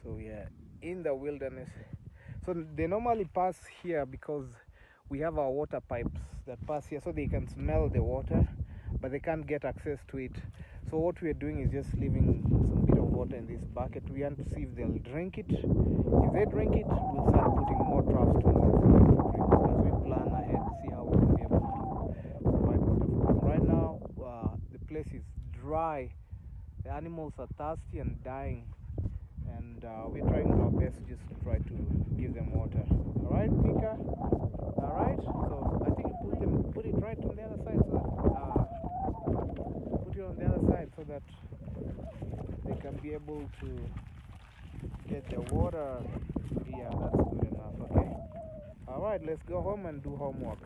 So yeah, in the wilderness. So they normally pass here because we have our water pipes that pass here, so they can smell the water, but they can't get access to it. So what we are doing is just leaving some bit of water in this bucket. We want to see if they'll drink it. If they drink it, we'll start putting more troughs tomorrow for them to drink as we plan ahead, see how we will be able to provide water for them. Right now, the place is dry. The animals are thirsty and dying, and we're trying our best just to try to give them water. All right, Mika? All right, so I think you put it right on the other side, so that put it on the other side so that they can be able to get the water. Yeah, that's good enough. Okay. All right, let's go home and do homework.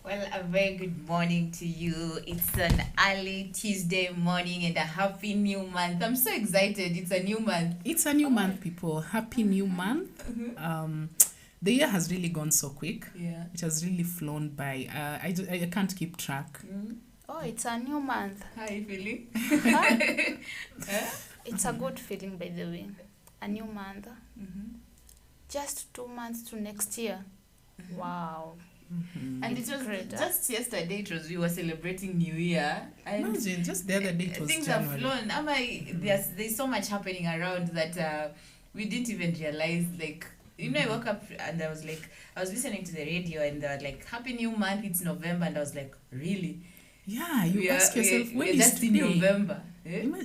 Well, a very good morning to you. It's an early Tuesday morning and a happy new month. I'm so excited. It's a new month. It's a new month, people. Happy new month. The year has really gone so quick. Yeah. It has really flown by. I can't keep track. Oh, it's a new month. How are you feeling? It's a good feeling, by the way. A new month. Just 2 months to next year. Wow. And it was Great, just yesterday, we were celebrating New Year. And Imagine, just the other day it was things January. have flown. There's so much happening around that we didn't even realize. Like, I woke up and I was listening to the radio and they were like, Happy New Month, it's November. And I was like, really? Yeah, you ask yourself, when we're is just in today? November.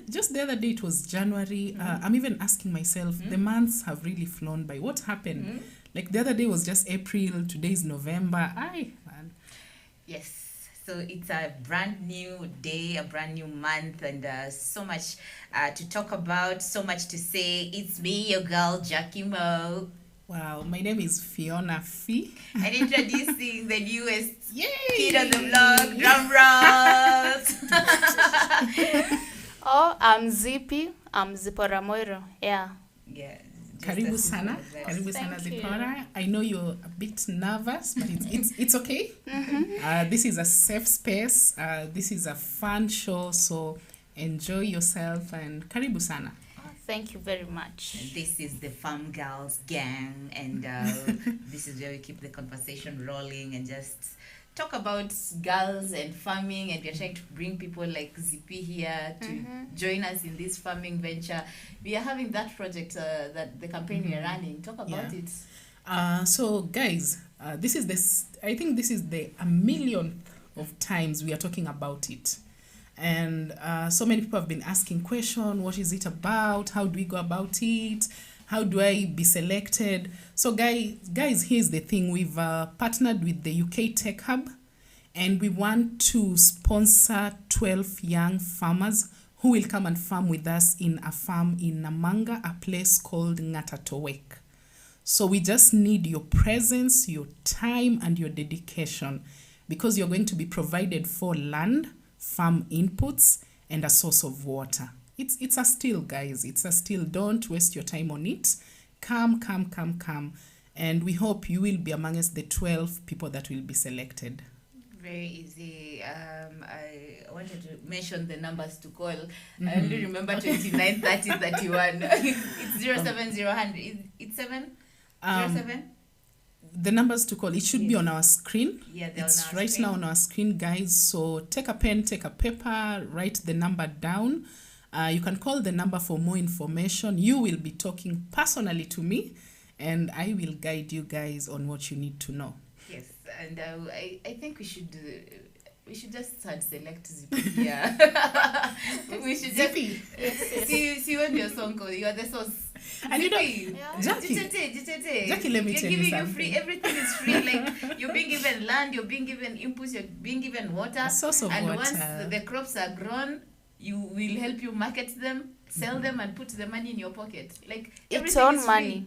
Just the other day it was January. I'm even asking myself, the months have really flown by. What happened? Like the other day was just April, today is November. Man. Yes. So it's a brand new day, a brand new month, and so much to talk about, so much to say. It's me, your girl, Jackie Mo, Wow, my name is Fiona Fee. and introducing the newest Yay! kid on the block, drum rolls. Oh, I'm Zippy. I'm Zipora Moiro. Yeah. Yeah. Karibu sana. Just Karibu sana Thank you. Zipora. I know you're a bit nervous, but it's okay. This is a safe space. This is a fun show, so enjoy yourself and karibu sana. Thank you very much. This is the Farm Girls gang, and this is where we keep the conversation rolling and just talk about girls and farming. And we're trying to bring people like Zippy here to join us in this farming venture. We are having that project, that the campaign we are running. Talk about Yeah. it. So guys, this is I think this is the a millionth of times we are talking about it. And so many people have been asking question, what is it about? How do we go about it? How do I be selected? So guys, here's the thing. We've partnered with the UK Tech Hub, and we want to sponsor 12 young farmers who will come and farm with us in a farm in Namanga, a place called Ngatatowek. So we just need your presence, your time, and your dedication, because you're going to be provided for land, farm inputs, and a source of water. It's a steal, guys. It's a steal. Don't waste your time on it. Come. And we hope you will be amongst the 12 people that will be selected. Very easy. I wanted to mention the numbers to call. I only remember 29, 30, 31. It's 07000. It's 7? 07? The numbers to call, it should be on our screen. Yeah, they're It's on our right screen. now on our screen, guys. So take a pen, take a paper, write the number down. You can call the number for more information. You will be talking personally to me, and I will guide you guys on what you need to know. Yes, and I think we should just start select Zippy. Yeah, we should just Zippy. see when your song goes. You are the source. And you know, Zippy, Yeah. Jackie, Jackie, let me you're tell you giving you something. free. Everything is free. Like you're being given land, you're being given inputs, you're being given water. A source of and water. once the crops are grown, you will help you market them, sell them, and put the money in your pocket. Like It's everything on is money. free.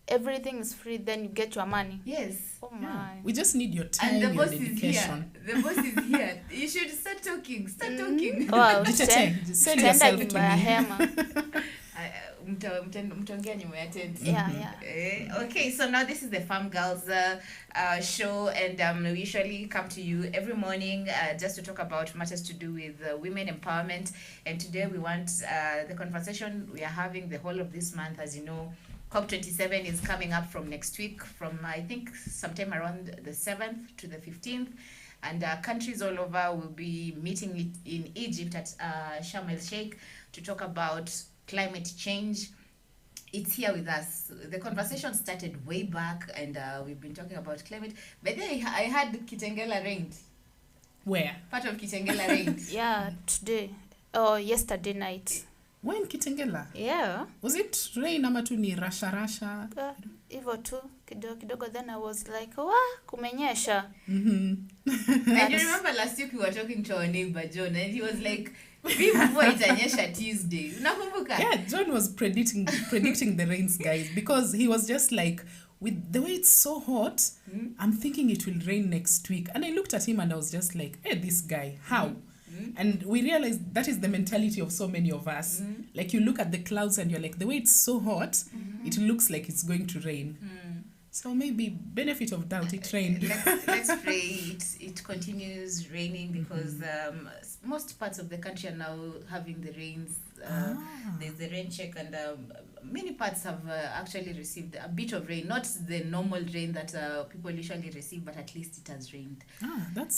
Everything is free, then you get your money. Yes. Oh Yeah. my. We just need your time, And the your boss is dedication. here. The boss is here. You should start talking. Start talking. Wow, Jitete, sell tenda yourself to nyumba ya me. hema. Mtaongea nyuma ya tent. Yeah. Okay, so now this is the Farm Girls show, and we usually come to you every morning just to talk about matters to do with women empowerment. And today we want the conversation we are having the whole of this month. As you know, COP27 is coming up from next week, from I think sometime around the 7th to the 15th. And countries all over will be meeting in Egypt at Sharm el Sheikh to talk about climate change. It's here with us. The conversation started way back, and we've been talking about climate. But then I had Kitengela rained. Where? Part of Kitengela rained. Yeah, today. Oh, yesterday night. When Kitengela? Yeah. Was it rain ama tu ni rasha? Hivyo tu kidogo, then I was like, kumenyesha. And you remember last week we were talking to our neighbor John, and he was like, mvua itanyesha Tuesday. Unakumbuka? Yeah, John was predicting the rains, guys, because he was just like, with the way it's so hot, I'm thinking it will rain next week. And I looked at him and I was just like, hey, this guy, how? And we realized that is the mentality of so many of us. Like you look at the clouds and you're like, the way it's so hot, it looks like it's going to rain. So maybe benefit of doubt, it rained. Let's pray it continues raining, because most parts of the country are now having the rains. There's the rain check, and many parts have actually received a bit of rain, not the normal rain that people usually receive, but at least it has rained.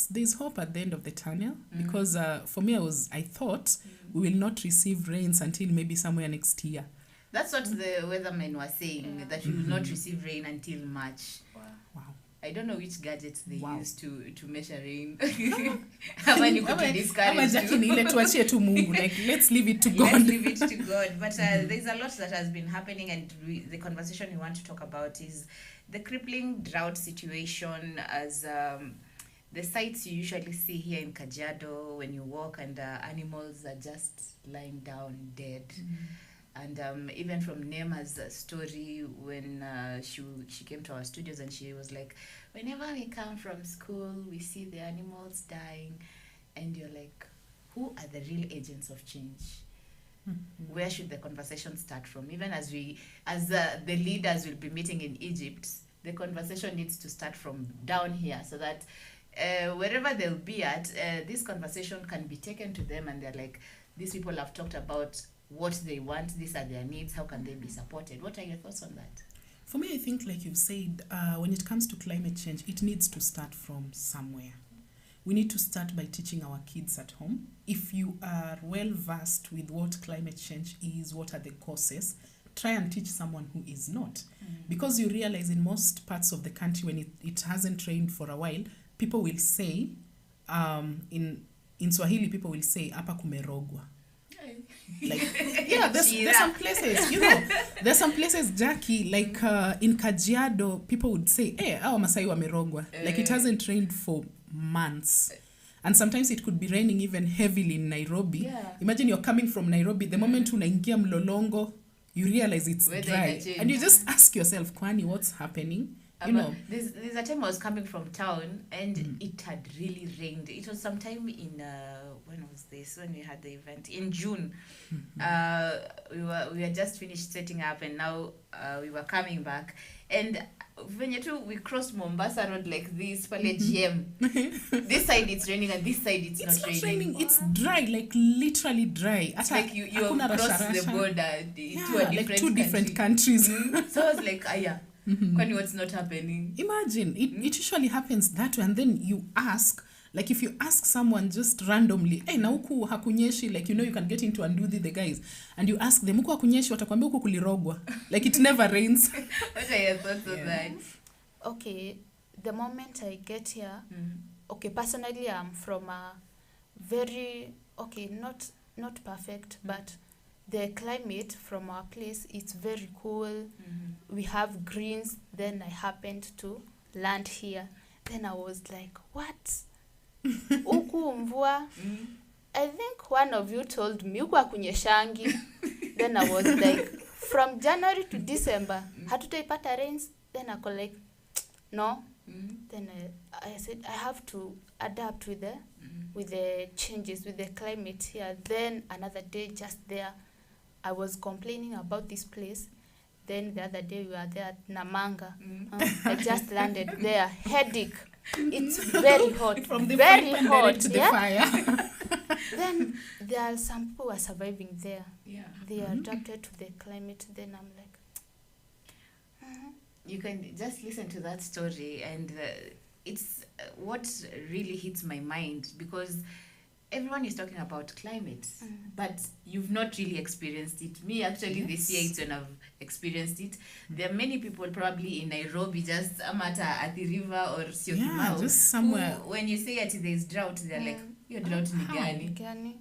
There's hope at the end of the tunnel, because for me, I thought we will not receive rains until maybe somewhere next year. That's what the weathermen were saying, that you will not receive rain until March. Wow. I don't know which gadgets they Wow. use to measure rain. Ama ni Ama kutudiscourage Jackie tu. ni ile tuachie tu Mungu, like let's leave it to Let's God. leave it to God. But there's a lot that has been happening, and the conversation we want to talk about is the crippling drought situation, as the sights you usually see here in Kajiado when you walk and animals are just lying down dead. And even from Nema's story, when she came to our studios and she was like, whenever we come from school, we see the animals dying. And you're like, who are the real agents of change? Where should the conversation start from? Even as the leaders will be meeting in Egypt, the conversation needs to start from down here so that wherever they'll be at, this conversation can be taken to them and they're like, these people have talked about what they want, these are their needs, how can they be supported? What are your thoughts on that? For me, I think, like you've said, when it comes to climate change, it needs to start from somewhere. We need to start by teaching our kids at home. If you are well versed with what climate change is, what are the causes, try and teach someone who is not. Because you realize in most parts of the country, when it hasn't rained for a while, people will say, in Swahili, people will say, hapa kumerogwa. Like, yeah, there's some places, there's some places, Jackie, like in Kajiado, people would say, awa Masai wamerogwa. Like it hasn't rained for months. And sometimes it could be raining even heavily in Nairobi. Yeah. Imagine you're coming from Nairobi, the moment unaingia Mlolongo, you realize it's dry. And you just ask yourself, Kwani, what's happening? There's a time I was coming from town and it had really rained. It was sometime in when was this? When we had the event in June. We had just finished setting up and now we were coming back. And when we crossed Mombasa Road like this, pale GM. This side it's raining and this side it's not raining. It's dry, like literally dry. It's like you have crossed the border to like two different countries. So I was like, Kwani what's not happening? Imagine, it usually happens that way. And then you ask, like if you ask someone just randomly, na huku hakunyeshi, like you can get into Anduthi, the guys, and you ask them, huku hakunyeshi, watakwambia huku kulirogwa. Like it never rains. What are your thoughts on that? Okay, the moment I get here, okay, personally I'm from a very, okay, not perfect, but the climate from our place, it's very cool. We have greens. Then I happened to land here. Then I was like, what? Uku mvua? I think one of you told me, uku akunyeshangi. Then I was like, from January to December, hatutaipata rains? Then I go like, no. Then I said, I have to adapt with the changes, with the climate here. Then another day just there, I was complaining about this place. Then the other day we were there at Namanga. I just landed there. Headache. It's very hot. From the very fire hot. to the fire. Then there are some people who are surviving there. Yeah. They are adapted to the climate. Then I'm like, You can just listen to that story and it's what really hits my mind because everyone is talking about climate, but you've not really experienced it. Me, actually, this year it's when I've experienced it. There are many people probably in Nairobi, just Amata at the river or Syokimau, just somewhere. When you say there's drought, they're like, your drought ni gani?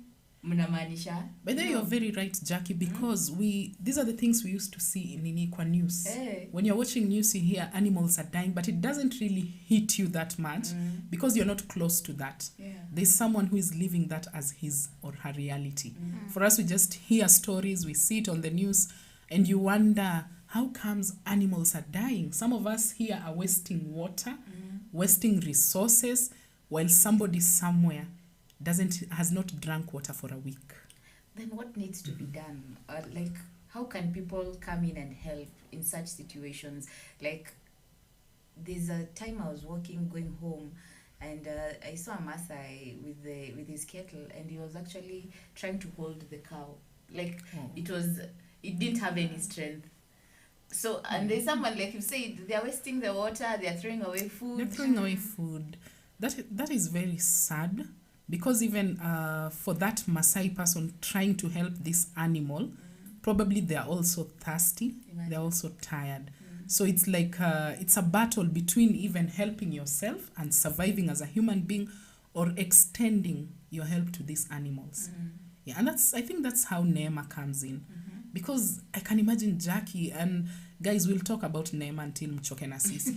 Mnamaanisha? But then you're very right, Jackie, because these are the things we used to see in Inikwa news. When you're watching news, you hear animals are dying, but it doesn't really hit you that much because you're not close to that. There's someone who is living that as his or her reality. For us, we just hear stories, we see it on the news, and you wonder, how comes animals are dying? Some of us here are wasting water, wasting resources, while somebody somewhere has not drank water for a week. Then what needs to be done? Like, how can people come in and help in such situations? Like, there's a time I was going home, and I saw a Maasai with his kettle, and he was actually trying to hold the cow. Like, it didn't have any strength. So, and there's someone, like you said, they're wasting the water, they're throwing away food. That is very sad. Because even for that Maasai person trying to help this animal, probably they are also thirsty. Imagine. They're also tired. So it's like it's a battle between even helping yourself and surviving as a human being or extending your help to these animals. Yeah, and I think that's how Neema comes in. Because I can imagine Jackie, and guys, we'll talk about Neema until mchoke na sisi.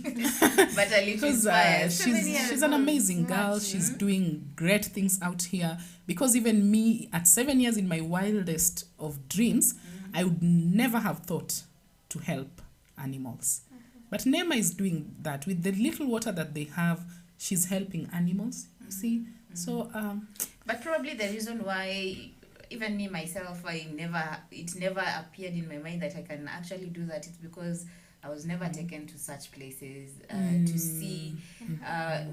But at least Because she's an amazing girl. She's doing great things out here. Because even me, at 7 years, in my wildest of dreams, I would never have thought to help animals. But Neema is doing that. With the little water that they have, she's helping animals, you see. So but probably the reason why even me myself, it never appeared in my mind that I can actually do that. It's because I was never taken to such places to see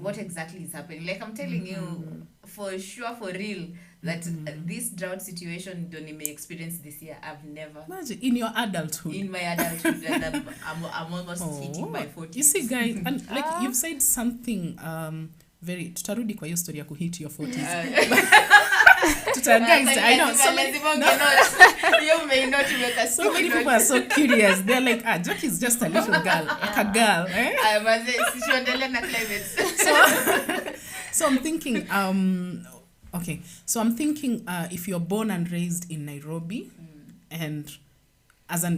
what exactly is happening. Like I'm telling you, for sure, for real, that this drought situation Donnie may experience this year, I've never. Imagine in your adulthood. In my adulthood, and I'm almost hitting my 40s. You see, guys, and like you've said something very tutarudi kwa hiyo story ya kuhit your 40s. Guys, I know so many people are so curious. They're like, Jackie is just a little girl, like a girl. So I'm thinking, okay. So I'm thinking, if you're born and raised in Nairobi, and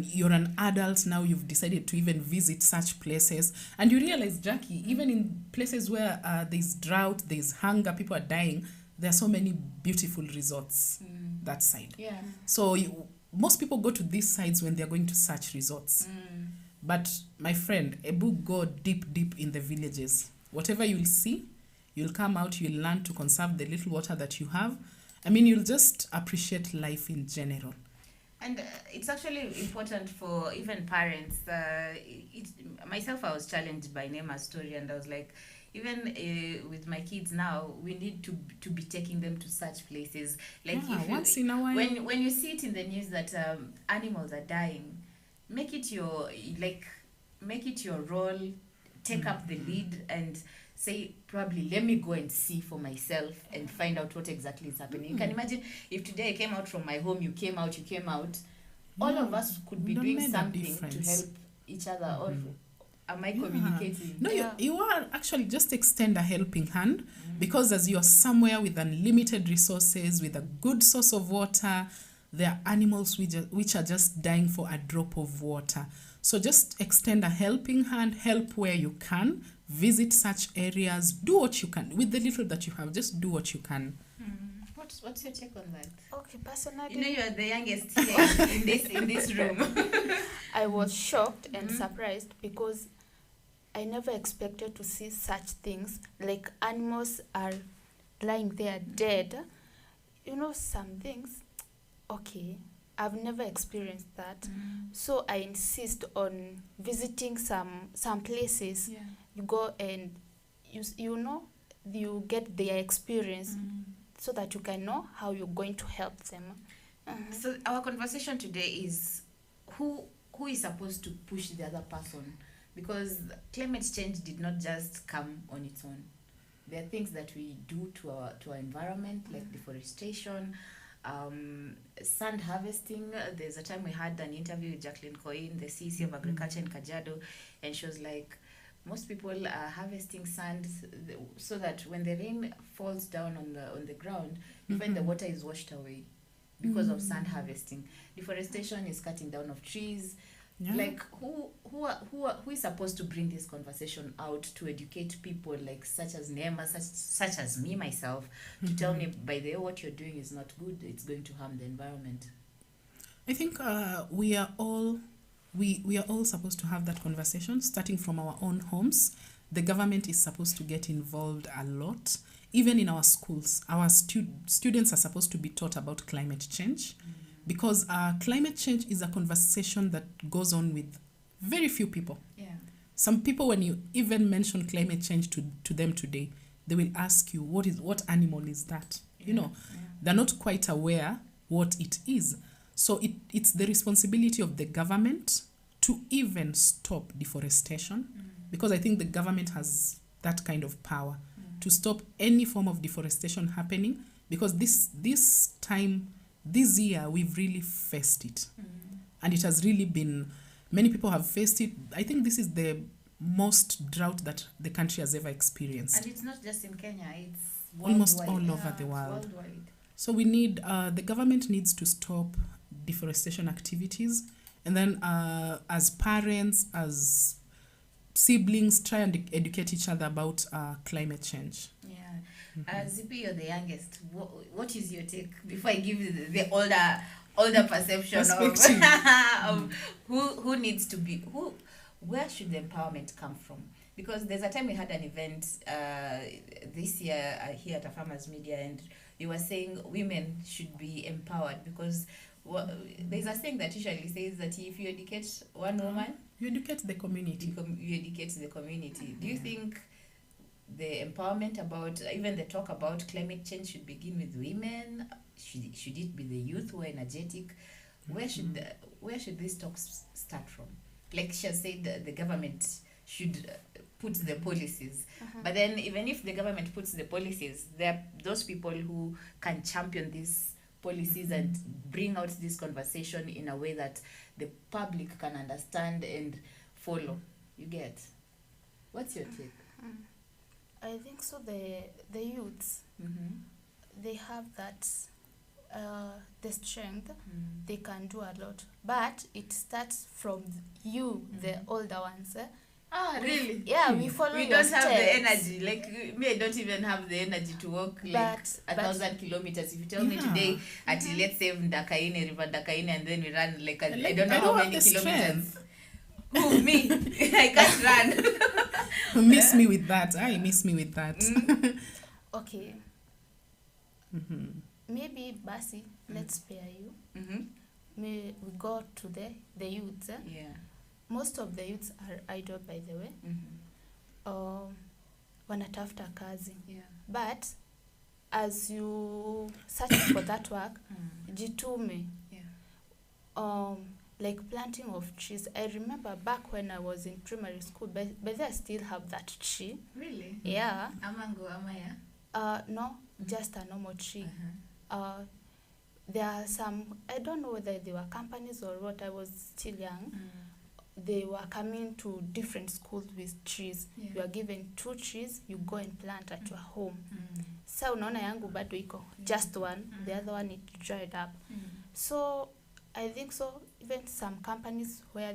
you're an adult now, you've decided to even visit such places, and you realize, Jackie, even in places where there's drought, there's hunger, people are dying, there are so many beautiful resorts that side. Yeah. So most people go to these sides when they're going to such resorts. But my friend, Ebu, go deep in the villages. Whatever you'll see, you'll come out, you'll learn to conserve the little water that you have. I mean, you'll just appreciate life in general. And it's actually important for even parents. Myself, I was challenged by Neema's story, and I was like, even with my kids now, we need to be taking them to such places. Like once in a while. When you see it in the news that animals are dying, make it your role. Take up the lead and say, probably, let me go and see for myself and find out what exactly is happening. You can imagine if today I came out from my home, you came out, all of us could be doing something to help each other. Or am I communicating? No, you are actually just extend a helping hand, because as you're somewhere with unlimited resources, with a good source of water, there are animals which are just dying for a drop of water. So just extend a helping hand, help where you can, visit such areas, do what you can. With the little that you have, just do what you can. What's your take on that? Okay, personally, you know you are the youngest here in this room. I was shocked and surprised because I never expected to see such things. Like animals are lying there dead. You know, some things, okay, I've never experienced that. So I insist on visiting some places. Yeah. You go and you get their experience so that you can know how you're going to help them. So our conversation today is who is supposed to push the other person, because climate change did not just come on its own. There are things that we do to our environment, like deforestation, sand harvesting. There's a time we had an interview with Jacqueline Coyne, the CEC of Agriculture in Kajiado, and she was like, most people are harvesting sand so that when the rain falls down on the ground, you find the water is washed away because of sand harvesting. Deforestation is cutting down of trees. Yeah. Like who is supposed to bring this conversation out to educate people, like such as Neema, such as me myself, to tell me, by the way, what you're doing is not good, it's going to harm the environment. I think we are all supposed to have that conversation, starting from our own homes. The government is supposed to get involved a lot. Even in our schools, our students are supposed to be taught about climate change, because climate change is a conversation that goes on with very few people. Yeah. Some people, when you even mention climate change to them today, they will ask you, what animal is that? You know, they're not quite aware what it is. So it's the responsibility of the government to even stop deforestation, because I think the government has that kind of power to stop any form of deforestation happening, because this year we've really faced it. And it has really been, many people have faced it. I think this is the most drought that the country has ever experienced. And it's not just in Kenya, it's almost all over the world. So we need, the government needs to stop deforestation activities, And then as parents, as siblings, try and educate each other about climate change. Yeah. Zippy, you're the youngest. What is your take before I give you the older perception of who needs to be where should the empowerment come from? Because there's a time we had an event this year here at a Farmers Media, and you were saying women should be empowered because there's a saying that usually says that if you educate one woman, you educate the community. You educate the community. Do you think the empowerment about, even the talk about climate change should begin with women? Should it be the youth who are energetic? Where should these talks start from? Like she has said, the government should put the policies. But then even if the government puts the policies, there are those people who can champion these policies and bring out this conversation in a way that the public can understand and follow. You get? What's your take? I think so. The youths, they have that the strength. They can do a lot, but it starts from you, the older ones. Really? Yeah, we follow. We don't have the energy. Like me, I don't even have the energy to walk like 1,000 kilometers. If you tell me today, let's say Ndakaine, River Ndakaine, and then we run like I don't know how many kilometers. Who, me? I can't run. Miss me with that. Miss me with that. Okay. Maybe Basi, let's spare you. We go to the youths. Yeah. Most of the youths are idle, by the way. Wanatafuta kazi. Yeah. But as you search for that work, jitume. Yeah. Like planting of trees. I remember back when I was in primary school, but I still have that tree. Really? Yeah. Amango, amaya? No, just a normal tree. There are some, I don't know whether they were companies or what, I was still young. They were coming to different schools with trees. Yeah. You are given 2 trees, you go and plant at your home. So unaona yangu bado iko, just one, the other one it dried up. So I think so, even some companies where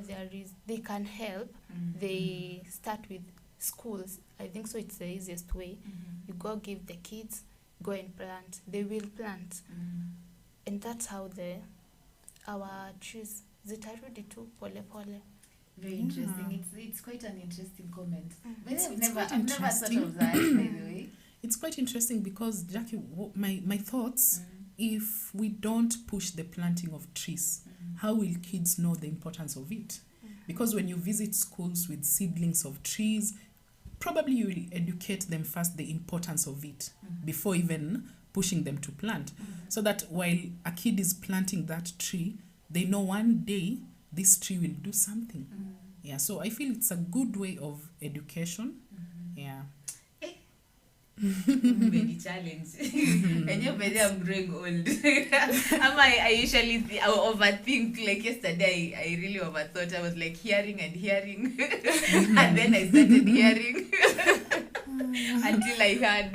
they can help, they start with schools. I think so it's the easiest way. You go give the kids, go and plant. They will plant. And that's how our trees zitarudi tu pole pole. Very interesting. It's quite an interesting comment. But It's I've never thought interesting. of that, by the way. It's quite interesting because, Jackie, my thoughts, if we don't push the planting of trees, how will kids know the importance of it? Because when you visit schools with seedlings of trees, probably you will educate them first the importance of it before even pushing them to plant. So that while a kid is planting that tree, they know one day this tree will do something. Yeah, so I feel it's a good way of education. Yeah. Many challenge. And you're very, I'm growing old. I usually I overthink. Like yesterday, I really overthought. I was like hearing and hearing, and then I started hearing until I heard.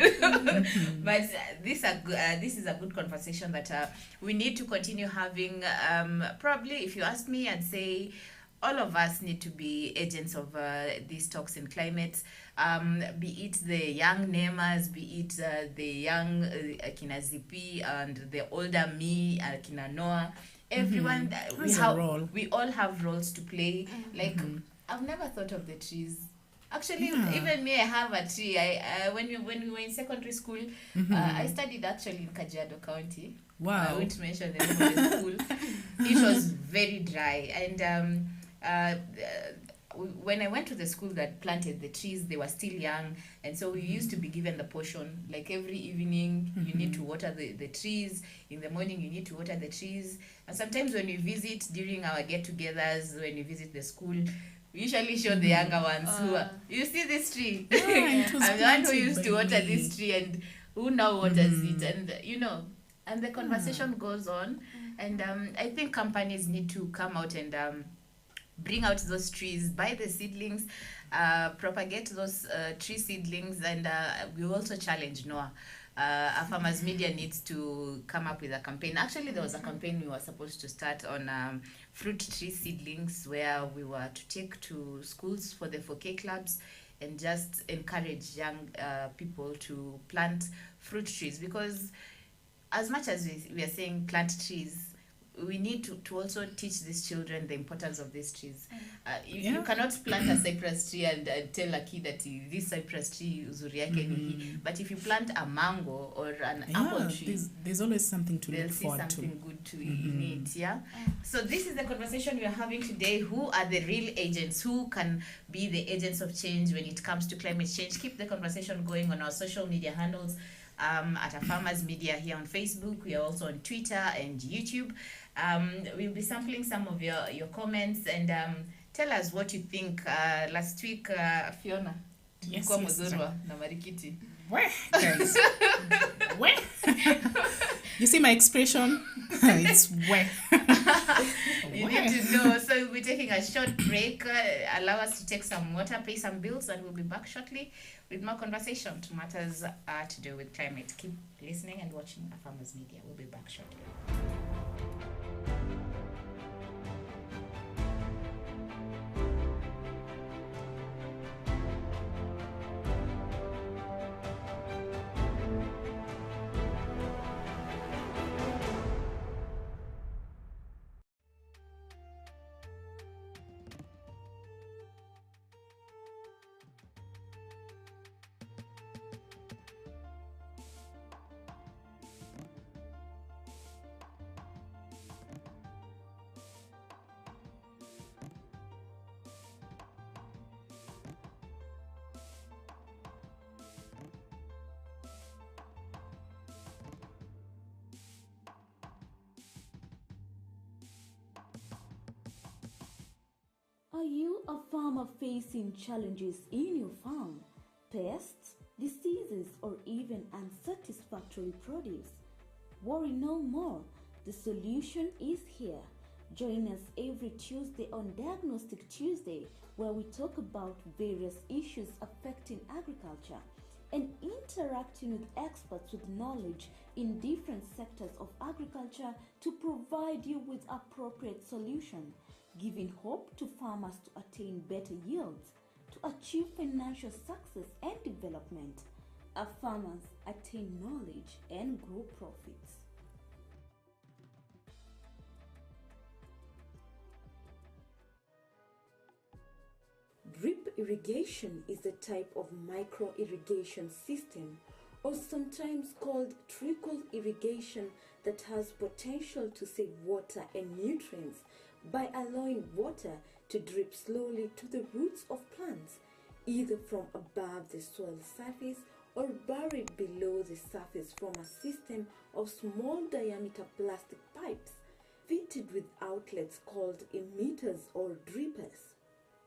But this is a good conversation that we need to continue having. Probably, if you ask me, I'd say all of us need to be agents of these talks in climate. Be it the young namers, be it the young Kina Zipi and the older me, Kina Noah. Everyone, we all have roles to play. Like, I've never thought of the trees. Actually, even me, I have a tree. When we were in secondary school, I studied actually in Kajiado County. Wow. I won't mention the name of the school. It was very dry. And when I went to the school that planted the trees, they were still young, and so we used to be given the portion. Like every evening, you need to water the trees. In the morning, you need to water the trees. And sometimes when we visit during our get-togethers, when we visit the school, we usually show the younger ones who are, you see this tree? I'm the one who used to water this tree, and who now waters it, and and the conversation goes on. And I think companies need to come out and bring out those trees, buy the seedlings, propagate those tree seedlings, and we also challenge Noah. our farmers media needs to come up with a campaign. Actually, there was a campaign we were supposed to start on fruit tree seedlings, where we were to take to schools for the 4K clubs and just encourage young people to plant fruit trees, because as much as we are saying plant trees, we need to also teach these children the importance of these trees. You cannot plant a cypress tree and tell a kid that this cypress tree uzuri yake ni hii. But if you plant a mango or an apple tree, there's always something to they'll look see forward something good to in it. Yeah. So this is the conversation we are having today. Who are the real agents? Who can be the agents of change when it comes to climate change? Keep the conversation going on our social media handles. At a Farmers Media here on Facebook. We are also on Twitter and YouTube. We'll be sampling some of your comments, and tell us what you think. Last week, Fiona, Yes, Mudhurwa na Marikiti. Where, guys? Where? You see my expression? It's where. You need to know. So we'll be taking a short break. Allow us to take some water, pay some bills, and we'll be back shortly with more conversation to matters to do with climate. Keep listening and watching our Farmers Media. We'll be back shortly. Are you a farmer facing challenges in your farm? Pests, diseases, or even unsatisfactory produce? Worry no more. The solution is here. Join us every Tuesday on Diagnostic Tuesday, where we talk about various issues affecting agriculture and interacting with experts with knowledge in different sectors of agriculture to provide you with appropriate solutions, giving hope to farmers to attain better yields, to achieve financial success and development. Our farmers attain knowledge and grow profits. Drip irrigation is a type of micro irrigation system, or sometimes called trickle irrigation, that has potential to save water and nutrients by allowing water to drip slowly to the roots of plants, either from above the soil surface or buried below the surface from a system of small diameter plastic pipes fitted with outlets called emitters or drippers.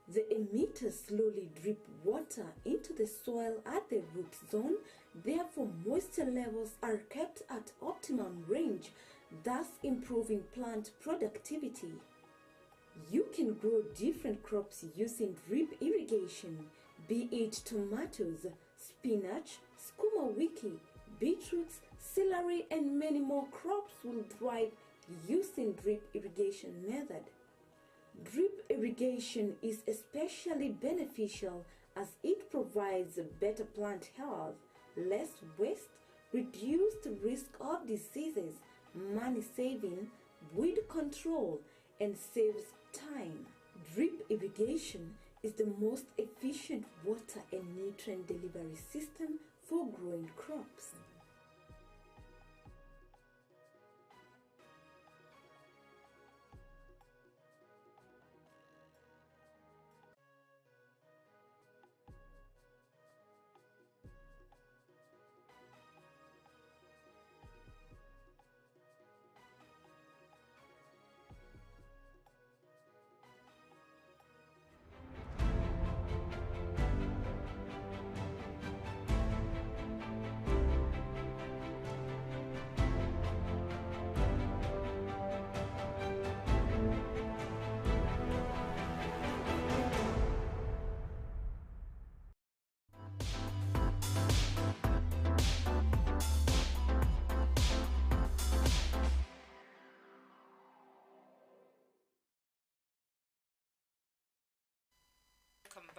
The emitters slowly drip water into the soil at the root zone, therefore moisture levels are kept at optimum range, thus improving plant productivity. You can grow different crops using drip irrigation, be it tomatoes, spinach, skuma wiki, beetroots, celery, and many more crops will thrive using drip irrigation method. Drip irrigation is especially beneficial as it provides better plant health, less waste, reduced risk of diseases, money saving, weed control, and saves time. Drip irrigation is the most efficient water and nutrient delivery system for growing crops.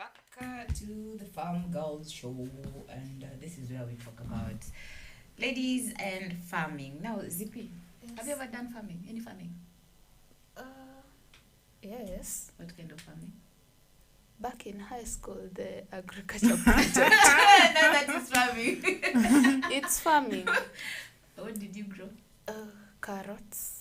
back to the Farm Girls Show, and this is where we talk about ladies and farming. Now, Zippy, have you ever done farming? Any farming? Yes. What kind of farming? Back in high school, the agriculture project. No, that is farming. It's farming. What did you grow? Carrots.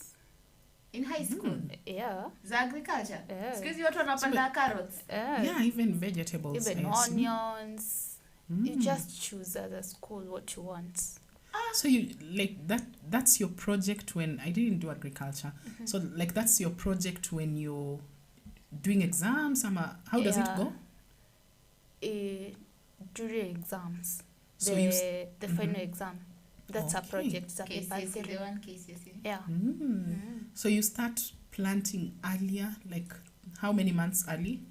In high school? Yeah. The agriculture? Yeah. Excuse you, what wanapanda carrots? Yeah, even vegetables. Even I assume. onions. You just choose as a school what you want. So you like that's your project when I didn't do agriculture. So like that's your project when you're doing exams. How does it go? During exams. So the final exam. That's a Okay. project. It's a paper KCSE, theory. the one KCSE. Yeah. So you start planting earlier, like how many months early?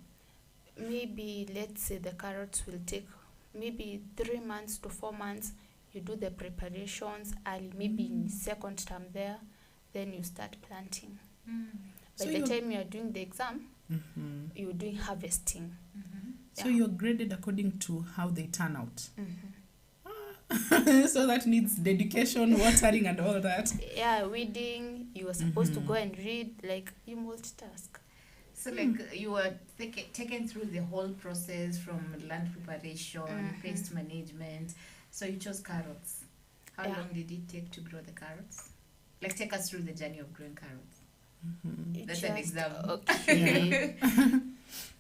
Maybe let's say the carrots will take maybe 3 months to 4 months. You do the preparations early, maybe in second term there, then you start planting. By So the you're- time you are doing the exam, you're doing harvesting. So Yeah. you're graded according to how they turn out. So that needs dedication, watering, and all that. Yeah, reading, you were supposed to go and read, like you multitask. So like you were taken through the whole process from land preparation, pest management. So you chose carrots. How Yeah. long did it take to grow the carrots? Like take us through the journey of growing carrots. You That's an just- exam. Okay.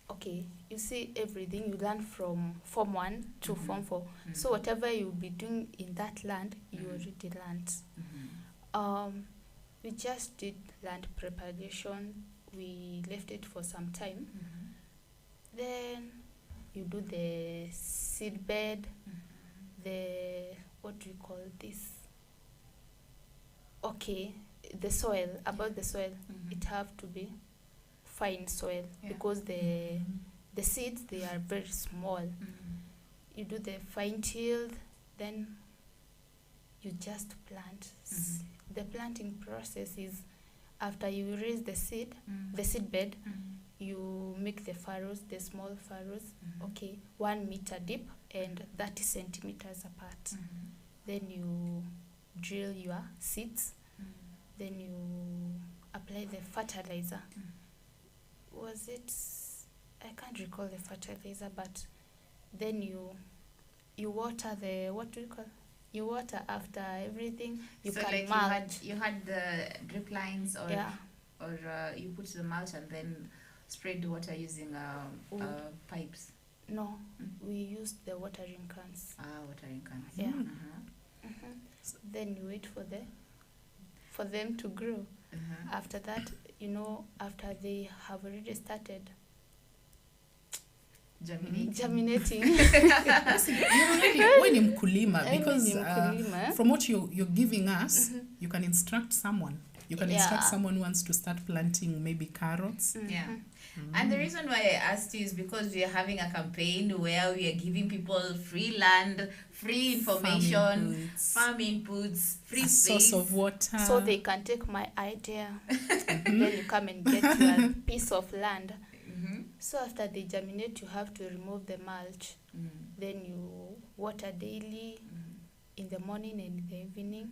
Okay, you see everything you learn from Form 1 to Form 4. So whatever you'll be doing in that land, you already learned. We just did land preparation. We left it for some time. Then you do the seed bed, what do you call this? Okay, the soil, about the soil, it have to be fine soil because the seeds, they are very small. You do the fine tilled, then you just plant. The planting process is after you raise the seed bed, you make the furrows, the small furrows, 1 meter deep and 30 centimeters apart. Then you drill your seeds, then you apply the fertilizer. Was it, I can't recall the fertilizer, but then you water the, what do you call, you water after everything. You so can like mulch. you had the drip lines or Yeah. you put the mulch and then spread the water using pipes. No, we used the watering cans. Watering cans. Yeah. Then you wait for them to grow. After that, after they have already started germinating. You're already when in mkulima, because When ni mkulima. from what you're giving us, you can instruct someone. You can instruct Yeah. someone who wants to start planting maybe carrots. Yeah. And the reason why I asked you is because we are having a campaign where we are giving people free land, free information, farm inputs, free a space. source of water. So they can take my idea. Then you come and get your piece of land. So after they germinate, you have to remove the mulch. Then you water daily in the morning and in the evening.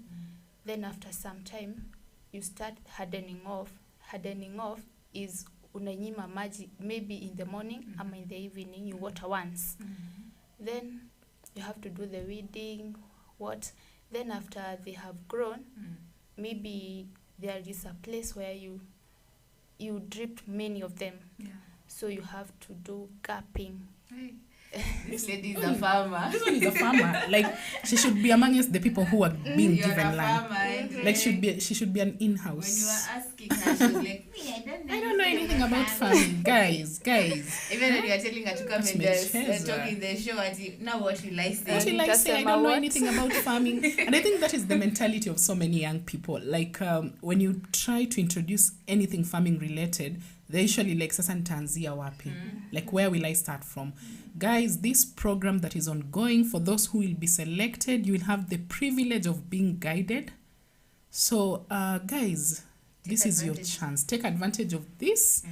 Then after some time, you start hardening off. Hardening off is unanyima maji maybe in the morning ama in the evening. You water once. Then you have to do the weeding. Then after they have grown, maybe there is a place where you drip many of them. So you have to do gapping. This lady is a farmer. This one is a farmer. Like she should be amongst the people who are being You're given a land. farmer. Like she should be an in-house. When you were asking her, she was like, me, I don't know anything about farming, guys. Even when you are telling her to come and Tumecheza. talk in the show, now what you like What saying. you like say, I Nitasema don't know what? anything about farming. And I think that is the mentality of so many young people. Like when you try to introduce anything farming related, they usually like sasa nitaanzia wapi? Like where will I start from? Guys, this program that is ongoing, for those who will be selected, you will have the privilege of being guided. So guys, this is your chance. Take advantage of this.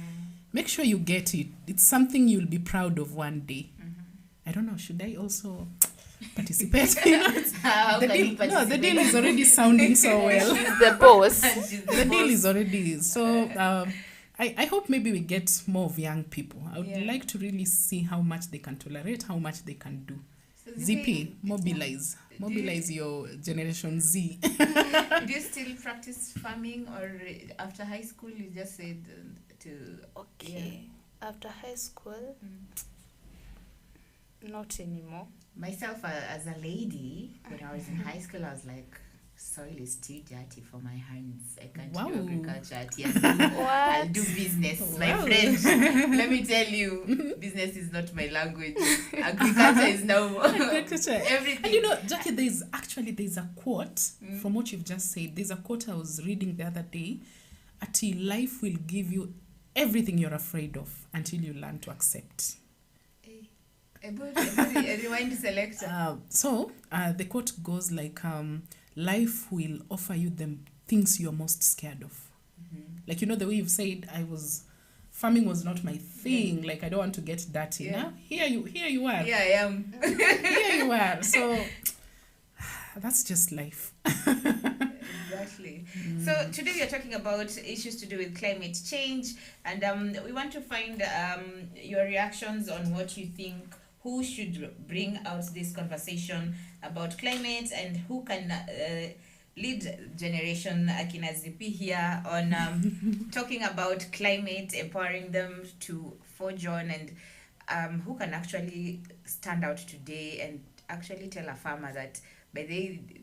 make sure you get it. It's something you'll be proud of one day. I don't know, should I also participate? How can you No, the deal participate? is already sounding so well. She's the boss. She's the The deal boss. is already so. I hope maybe we get more of young people. I would Yeah. like to really see how much they can tolerate, how much they can do. So ZP, mobilize your Generation Z. do you still practice farming, or after high school you just said to Okay. After high school, not anymore. myself as a lady? When I was in high school, I was like, soil is too dirty for my hands. I can't Wow. do agriculture at TSB. I'll What? do business, my Wow. friend. Let me tell you, business is not my language. Agriculture is now Agriculture. everything. And you know, Jackie, there's a quote from what you've just said. There's a quote I was reading the other day. Ati, life will give you everything you're afraid of until you learn to accept. A rewind selector. So the quote goes like, life will offer you the things you're most scared of. Like, you know, the way you've said, farming was not my thing. Like, I don't want to get dirty. Yeah. Now, here you are. Yeah, I am. Here you are. So that's just life. Exactly. So today we are talking about issues to do with climate change, and we want to find your reactions on what you think. Who should bring out this conversation about climate, and who can lead Generation Akina ZP here on talking about climate, empowering them to forge on, and who can actually stand out today and actually tell a farmer that by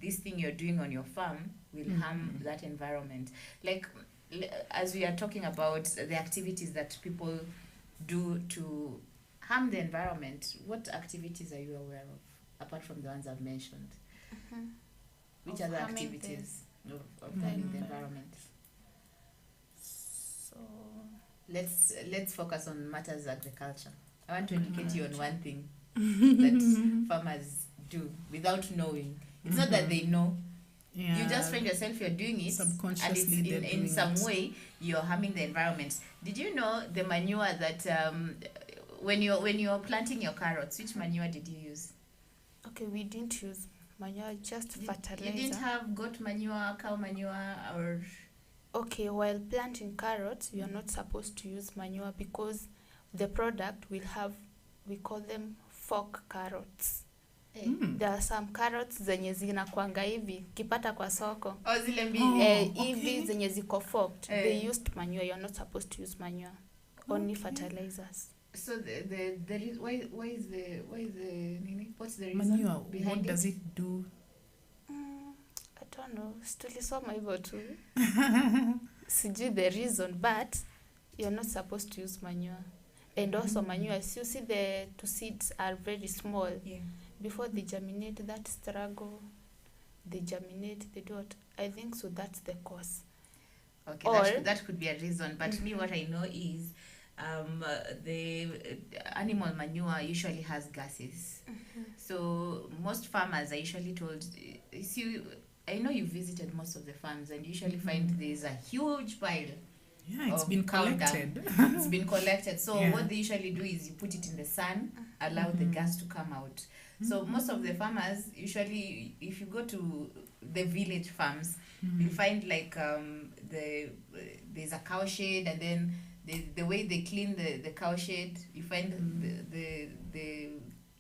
this thing you're doing on your farm will harm that environment. Like, as we are talking about the activities that people do to harm the environment, what activities are you aware of apart from the ones I've mentioned? Which Of other harming activities of harming the environment? So Let's focus on matters agriculture. I want to educate you on one thing that farmers do without knowing. It's not that they know. Yeah. You just find yourself, you're doing it, and it's Subconsciously they're in doing some it. way you're harming the environment. Did you know the manure that when you're planting your carrots, which manure did you use? okay, we didn't use manure, just fertilizer. You didn't have goat manure, cow manure, or Okay, while planting carrots, you are not supposed to use manure because the product will have, we call them fork carrots. There are some carrots zenye zinakuanga hivi kipata kwa soko. oh, zile mbili. Hivi okay. zenye ziko forked. They used manure. You're not supposed to use manure. Only fertilizers. So why is the nini? What's the reason Manure, behind what it? does it do? I don't know. Tulisoma hivyo tu. Sijui the reason, but you're not supposed to use manure. And also manure, as you see the two seeds are very small. Yeah. Before they germinate, that struggle, they germinate, they do it. I think so that's the cause. Okay, Or- that could be a reason, but me, what I know is the animal manure usually has gases. So most farmers are usually told, see, I know you visited most of the farms and you usually find there's a huge pile. Yeah, it's of been cow dung. collected. It's been collected. So Yeah. what they usually do is you put it in the sun, allow the gas to come out. So most of the farmers, usually, if you go to the village farms, you'll find like there's a cow shed, and then the way they clean the cow shed, you find the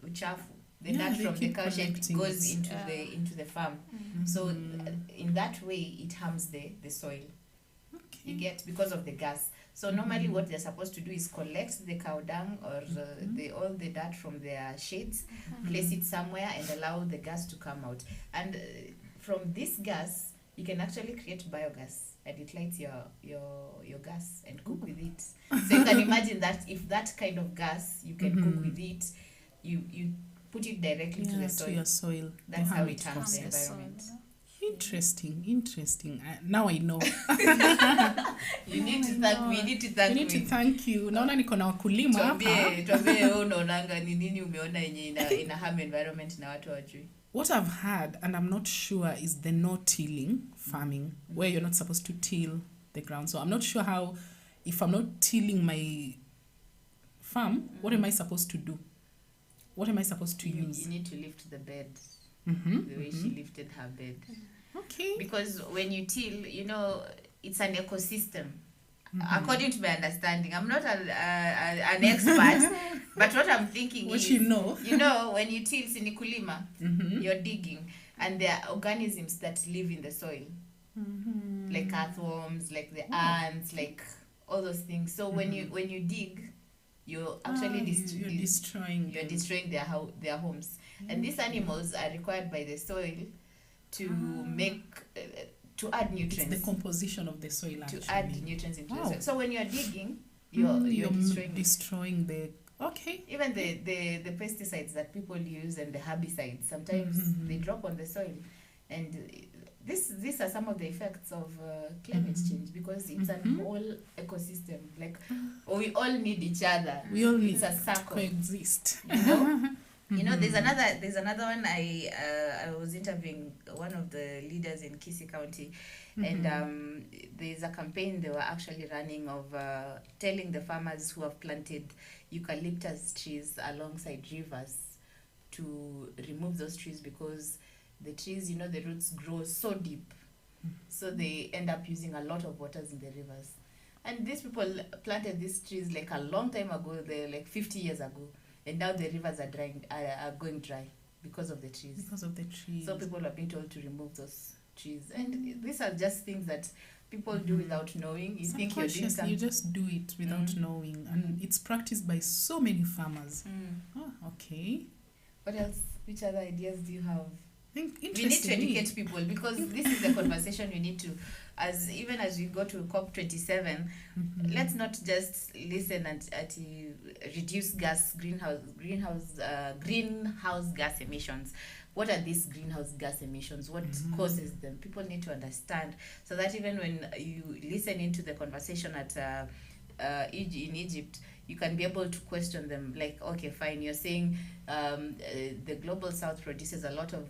uchafu, the Yeah, dirt they from the keep cow shed collecting goes it. into the farm. So in that way, it harms the soil. You get, because of the gas. So normally what they're supposed to do is collect the cow dung or all the dirt from their sheds, place it somewhere and allow the gas to come out. And from this gas, you can actually create biogas, and it lights your gas and cook with it. So you can imagine that if that kind of gas you can cook with it, you put it directly to the soil. To your soil. That's The how harm it harms the causes. environment. Interesting. Now I know. You need to thank me. You need to thank We need to me. thank you. Naona niko na wakulima hapa. Tuambie wewe unaonanga ni nini umeona yenye ina harm environment na watu wajui. What I've heard, and I'm not sure, is the no-tilling farming, where you're not supposed to till the ground. So I'm not sure how, if I'm not tilling my farm, what am I supposed to do? What am I supposed to use? You need to lift the bed Mm-hmm. the way she lifted her bed. Okay. Because when you till, it's an ecosystem. Mm-hmm. According to my understanding, I'm not an expert, but what I'm thinking What is, you know. when you till sinikulima, Mm-hmm. you're digging, and there are organisms that live in the soil, Mm-hmm. like earthworms, like the Oh. ants, like all those things. So when you dig, you're actually you're destroying. you're destroying their homes, and these animals are required by the soil to make to add It's nutrients. the composition of the soil To actually. add nutrients into Wow. the soil. So when you're digging, you're destroying it. destroying the. Okay. Even the pesticides that people use and the herbicides, sometimes Mhm. they drop on the soil, and these are some of the effects of climate Mhm. change, because it's a Mhm. whole ecosystem. Like, we all need each other. We all need It's a to circle. coexist. There's another one. I was interviewing one of the leaders in Kisii County, and there's a campaign they were actually running of telling the farmers who have planted eucalyptus trees alongside rivers to remove those trees, because the trees, the roots grow so deep, so they end up using a lot of waters in the rivers. And these people planted these trees like a long time ago, they're like 50 years ago, and now the rivers are going dry because of the trees. Because of the trees. So people are being told to remove those trees, and these are just things that people do without knowing. You think you're doing Subconsciously, something. you just do it without knowing, and it's practiced by so many farmers. Oh, okay. What else? Which other ideas do you have? We need to Interestingly, educate people, because this is the conversation we need to, even as we go to COP27, let's not just listen at reduce greenhouse gas emissions. What are these greenhouse gas emissions? What causes them? People need to understand, so that even when you listen into the conversation in Egypt, you can be able to question them, like, okay, fine, you're saying the global south produces a lot of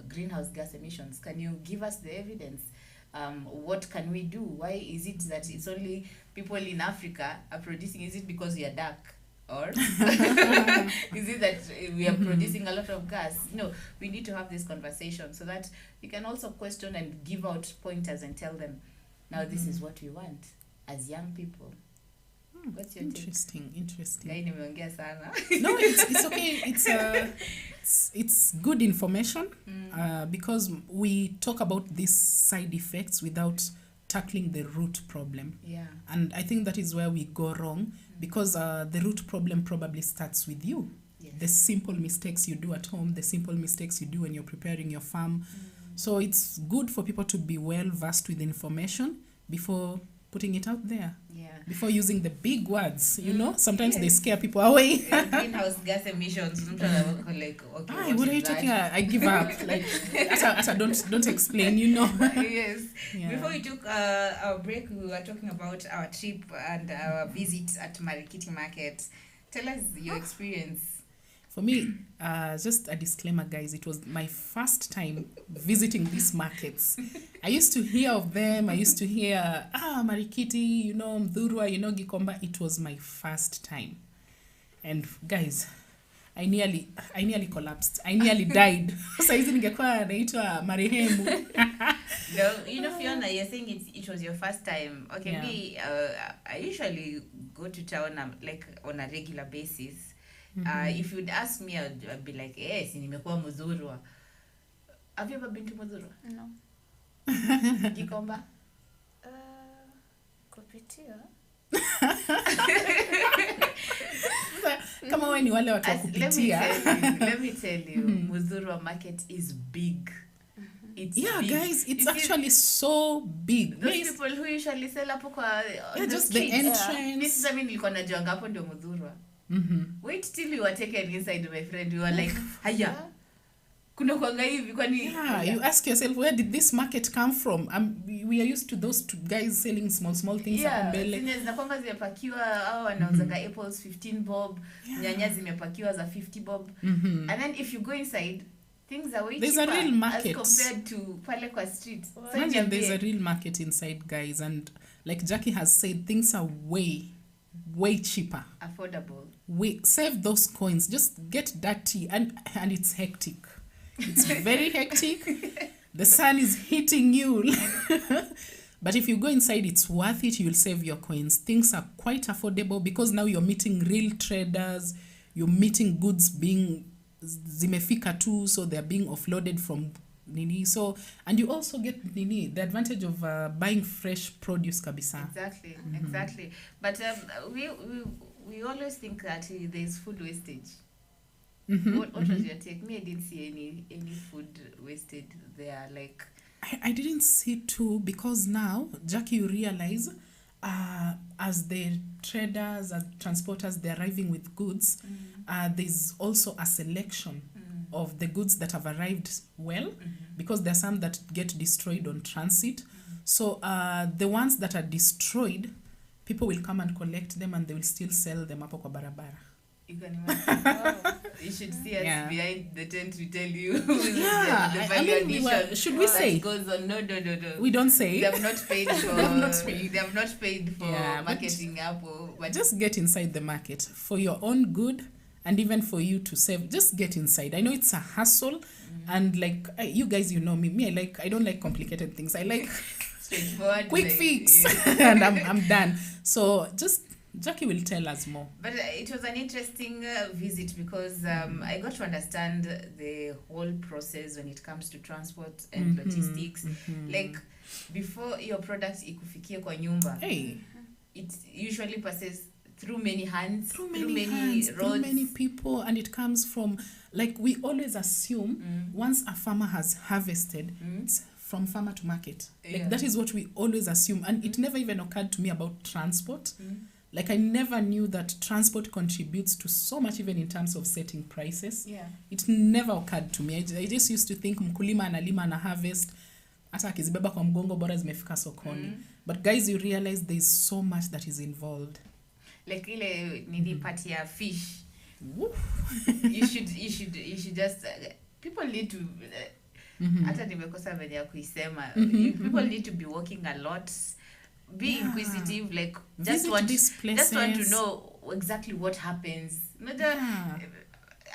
greenhouse gas emissions. Can you give us the evidence? What can we do? Why is it that it's only people in Africa are producing? Is it because we are dark? Or is it that we are producing a lot of gas? No, we need to have this conversation, so that we can also question and give out pointers and tell them, now this is what we want as young people. What's your take? Interesting. Guy, nimeongea sana. No, it's okay. It's good information because we talk about these side effects without tackling the root problem. Yeah. And I think that is where we go wrong, because the root problem probably starts with you. Yes. The simple mistakes you do at home, the simple mistakes you do when you're preparing your farm. So it's good for people to be well versed with information before putting it out there. Yeah. Before using the big words, sometimes they Yes. scare people away. Greenhouse gas emissions. Like, okay, What are you talking about? I give up. Like, Ata, don't explain, Yes. Yeah. Before we took our break, we were talking about our trip and our visit at Marikiti Market. Tell us your experience. For me, just a disclaimer, guys, it was my first time visiting these markets. I used to hear of them. I used to hear, Marikiti, Mdhurwa, Gikomba. It was my first time. And guys, I nearly collapsed. I nearly died. Saizi ningekuwa naitwa marehemu. No, Fiona, you're saying it was your first time. Okay, Yeah. me, I usually go to town like on a regular basis. If you'd ask me, I'd be like, yes, nimekuwa Mudhurwa. Have you ever been to Mudhurwa? No. Gikomba? Kupitia. Kama wewe ni wale watu wa kupitia. Let me tell you, Mudhurwa market is big. It's big. Guys, it's You actually so big. those people who usually sell hapo kwa on just the street. entrance. This mimi nilikuwa najuanga hapo ndio Mudhurwa. Wait till you were taken inside, my friend. You were like, haya. Kuna kwanga hivi kwani You ask yourself, where did this market come from? We are used to those two guys selling small things hapo mbele. Zenye zinakwanga zimepakiwa au wanauzanga apples 15 bob, nyanya zimepakiwa za 50 bob. And then if you go inside, things are way There's a cheaper real market. as compared to pale kwa street. So Imagine there's a real market inside, guys, and like Jackie has said, things are way way cheaper. Affordable. We save those coins. Just get that tea, and it's hectic. It's very hectic. The sun is hitting you. But if you go inside, it's worth it. You'll save your coins. Things are quite affordable because now you're meeting real traders. You're meeting goods being zimefika too, so they're being offloaded from nini. So, and you also get nini, the advantage of buying fresh produce kabisa. Exactly. But we always think that there's food wastage. What was your take? Me, I didn't see any food wasted there. Like, I didn't see too, because now, Jackie, you realize as the traders, as transporters, they're arriving with goods, there's also a selection of the goods that have arrived well, because there are some that get destroyed on transit. So the ones that are destroyed, people will come and collect them, and they will still sell them hapo kwa barabara. You can imagine. You should see us behind the tent to tell you the value addition. Should we say? Goes on. No. We don't say. They have not paid for. They have not paid for marketing Apple. But just get inside the market for your own good, and even for you to save. Just get inside. I know it's a hassle, and like you guys, you know me. I don't like complicated things. I like straightforward, quick fix, and I'm done. So just. Jackie will tell us more. But it was an interesting visit because I got to understand the whole process when it comes to transport and logistics. Like, before your product ikufikie kwa nyumba, it usually passes through many hands, through many roads, through many people, and it comes from, like, we always assume once a farmer has harvested, it's from farmer to market. Like, that is what we always assume, and it never even occurred to me about transport. Like, I never knew that transport contributes to so much, even in terms of setting prices. It never occurred to me. I just used to think mkulima analima na harvest, hata akizibeba kwa mgongo bora zimefika sokoni. But guys, you realize there's so much that is involved. Like ile nini part ya fish. you should just people need to hata nimekosa venye ya kuisema. People need to be walking a lot. Be inquisitive, like just want to know exactly what happens.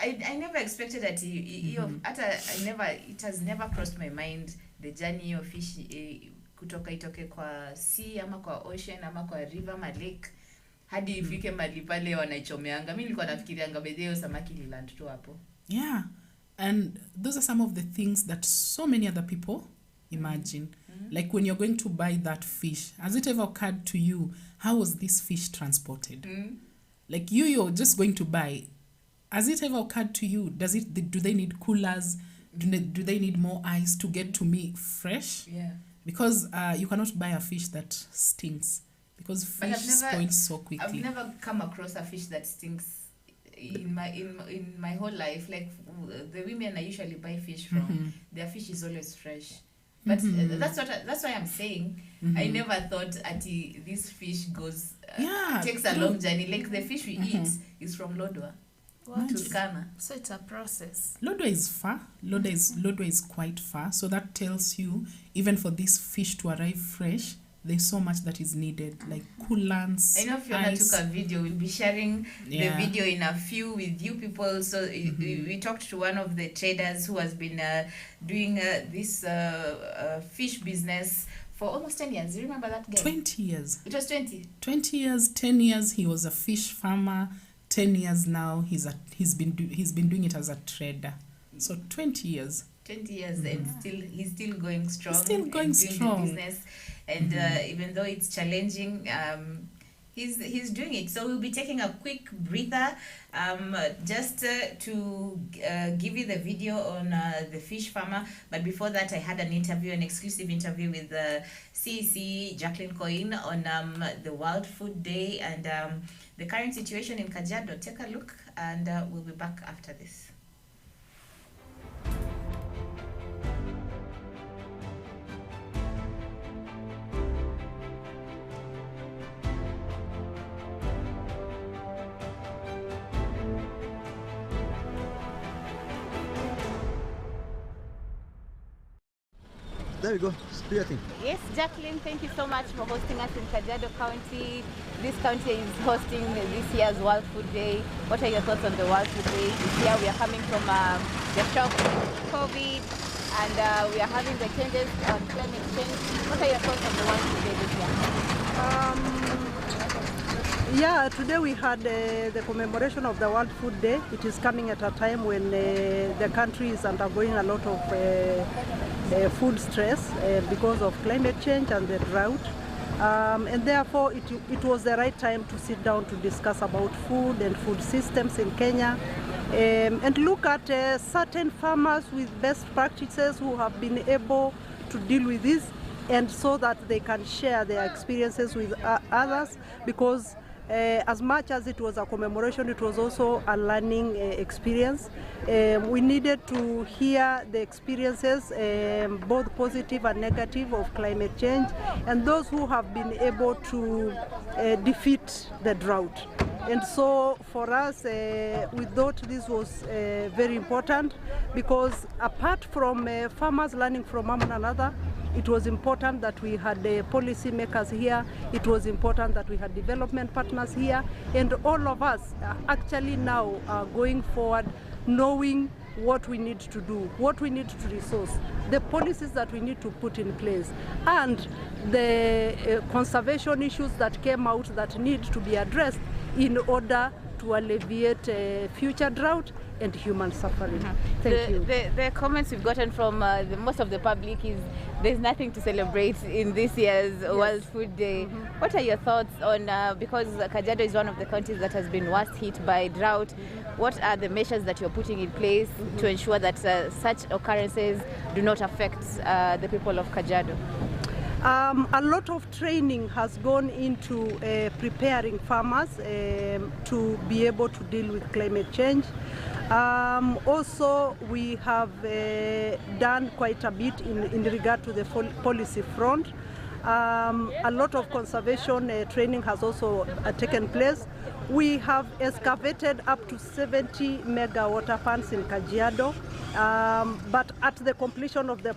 I never expected that it has never crossed my mind the journey of fish kutoka itoke kwa sea ama kwa ocean ama kwa river ama lake hadi ifike mahali pale wanaichomeanga. Mimi nilikuwa nafikirianga bedeo samaki liland tu hapo. And those are some of the things that so many other people imagine. Like, when you're going to buy that fish, has it ever occurred to you, how was this fish transported? Like, you're just going to buy. Has it ever occurred to you, do they need coolers? Do they need more ice to get to me fresh? Because you cannot buy a fish that stinks, because fish spoils so quickly. I've never come across a fish that stinks in my whole life. Like, the women I usually buy fish from, their fish is always fresh. But that's why I'm saying I never thought this fish goes takes a long journey. Like, the fish we eat is from Lodwar to Kana. So it's a process. Lodwar is far. Lodwar is quite far. So that tells you, even for this fish to arrive fresh, there's so much that is needed, like coolants. I know Fiona took a video. We'll be sharing the video in a few with you people. So we talked to one of the traders who has been doing this fish business for almost 10 years. Do you remember that guy? 20 years. It was 20? 20 years, 10 years. He was a fish farmer. 10 years now, he's been doing it as a trader. So 20 years. 20 years, and he's still going strong. Doing the business. And even though it's challenging, he's doing it. So we'll be taking a quick breather just to give you the video on the fish farmer. But before that, I had an exclusive interview with CEC Jacqueline Coyne on the World Food Day and the current situation in Kajiado. Take a look, and we'll be back after this. there we go. Do your thing. Yes, Jacqueline, thank you so much for hosting us in Kajiado County. This county is hosting this year's World Food Day. What are your thoughts on the World Food Day? This year we are coming from the shock of COVID, and we are having the changes on climate change. What are your thoughts on the World Food Day this year? Yeah, today we had the commemoration of the World Food Day. It is coming at a time when the country is undergoing a lot of food stress because of climate change and the drought. And therefore it was the right time to sit down to discuss about food and food systems in Kenya, and look at certain farmers with best practices who have been able to deal with this, and so that they can share their experiences with others, because as much as it was a commemoration, it was also a learning experience. We needed to hear the experiences, both positive and negative, of climate change, and those who have been able to defeat the drought. And so for us, we thought this was very important, because apart from farmers learning from one another, it was important that we had policy makers here. It was important that we had development partners here, and all of us actually now are going forward knowing what we need to do, what we need to resource, the policies that we need to put in place, and the conservation issues that came out that need to be addressed in order to alleviate future drought and human suffering. Thank you. The comments we've gotten from most of the public is there's nothing to celebrate in this year's World Food Day. What are your thoughts on, because Kajiado is one of the counties that has been worst hit by drought, what are the measures that you're putting in place to ensure that such occurrences do not affect the people of Kajiado? A lot of training has gone into preparing farmers to be able to deal with climate change. Also, we have done quite a bit in regard to the policy front. A lot of conservation training has also taken place. We have excavated up to 70 mega water pans in Kajiado, but at the completion of the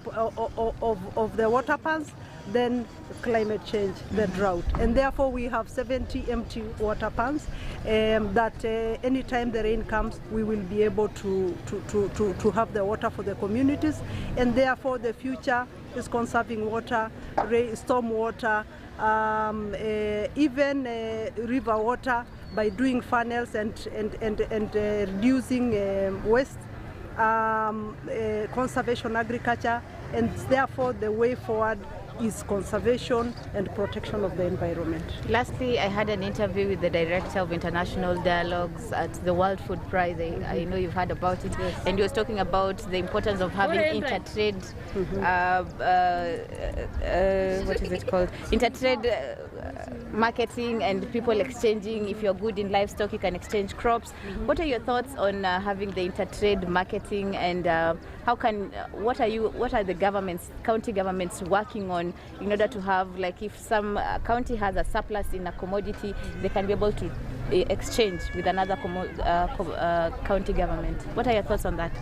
water pans, then climate change, the drought, and therefore we have 70 empty water pans that anytime the rain comes, we will be able to have the water for the communities, and therefore the future is conserving water, storm water, even river water, by doing funnels and reducing waste, conservation agriculture, and therefore the way forward is conservation and protection of the environment. Lastly, I had an interview with the Director of International Dialogues at the World Food Prize. I know you've heard about it. Yes. And he was talking about the importance of having intertrade, what is it called? Intertrade marketing, and people exchanging. If you're good in livestock, you can exchange crops. What are your thoughts on having the intertrade marketing, and what are the governments, county governments, working on in order to have, like, if some county has a surplus in a commodity, they can be able to exchange with another county government? What are your thoughts on that?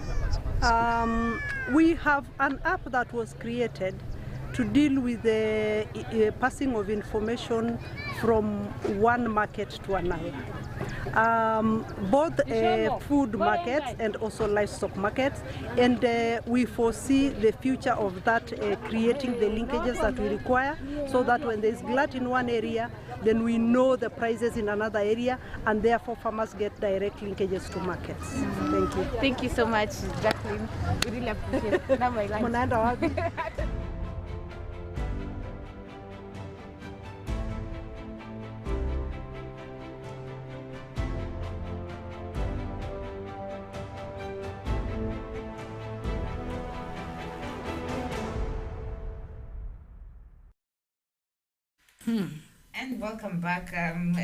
We have an app that was created to deal with the passing of information from one market to another. Both food markets and also livestock markets, and we foresee the future of that creating the linkages that we require, so that when there is glut in one area, then we know the prices in another area, and therefore farmers get direct linkages to markets. Thank you. Thank you so much, Jacqueline. We really appreciate it. Now my lunch. And welcome back.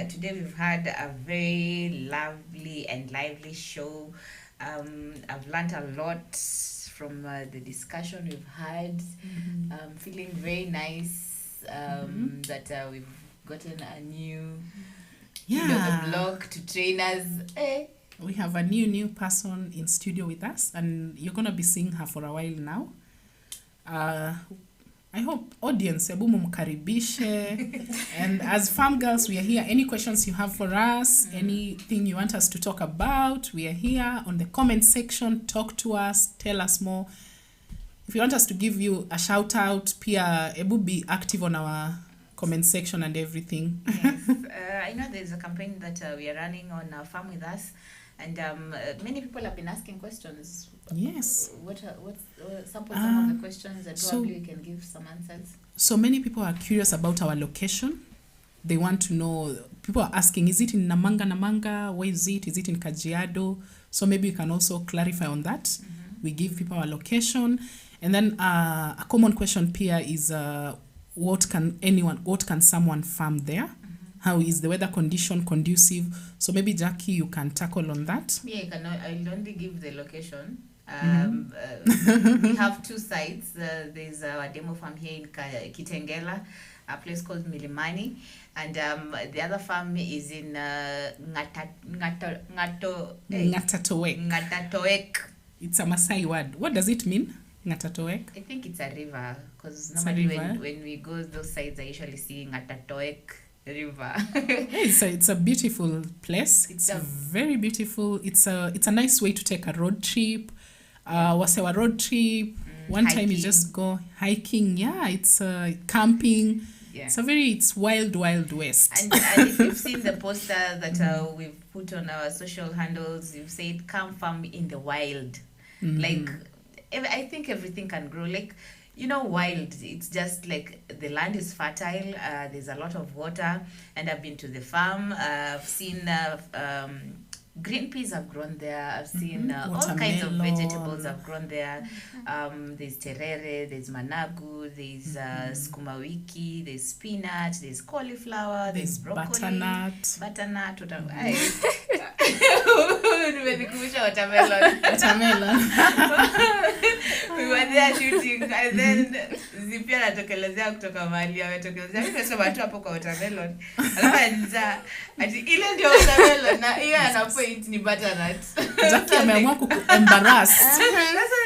Today we've had a very lovely and lively show. I've learned a lot from the discussion we've had. I'm feeling very nice that we've gotten a new the blog to train us. We have a new person in studio with us, and you're going to be seeing her for a while now. I hope audience, ebu mumkaribishe. And as farm girls, we are here. Any questions you have for us, anything you want us to talk about, we are here on the comment section. Talk to us, tell us more. If you want us to give you a shout out, pia ebu be active on our comment section and everything. Yes. I know there's a campaign that we are running on Farm With Us, and many people have been asking questions. Yes. What some of the questions that probably we can give some answers. So many people are curious about our location. They want to know, people are asking, is it in Namanga? Where is it? Is it in Kajiado? So maybe you can also clarify on that. We give people our location. And then a common question here is what can someone farm there? How is the weather condition conducive? So maybe Jackie, you can tackle on that. Yeah, I'll only give the location. We have 2 sites. There's our demo farm here in Kitengela, a place called Milimani, and the other farm is in Ngatatoek. It's a Maasai word. What does it mean? Ngatatoek? I think it's a river, because normally when we go those sides, I usually see Ngatatoek river. It's a beautiful place. It's very beautiful. It's a nice way to take a road trip. Wasewa road trip. One hiking. Time you just go hiking. Yeah, it's camping. Yeah. It's wild west. And if you've seen the poster that we've put on our social handles, you've said come farm in the wild. Like, I think everything can grow. Like, wild, it's just like the land is fertile, there's a lot of water, and I've been to the farm. I've seen green peas have grown there. I've seen all kinds of vegetables have grown there. There's terere, there's managu, there's sukuma wiki, there's spinach, there's cauliflower, there's broccoli, butternut. Nimekumbusha watermelon. We were there shooting, and then Zipia natokelezea kutoka mahali ametokelezea. Mimi nasema tu hapo kwa watermelon. Alafu ati ile ndio watermelon na hiyo ana point ni butternut. Jackie ameamua kuembarrass. Sasa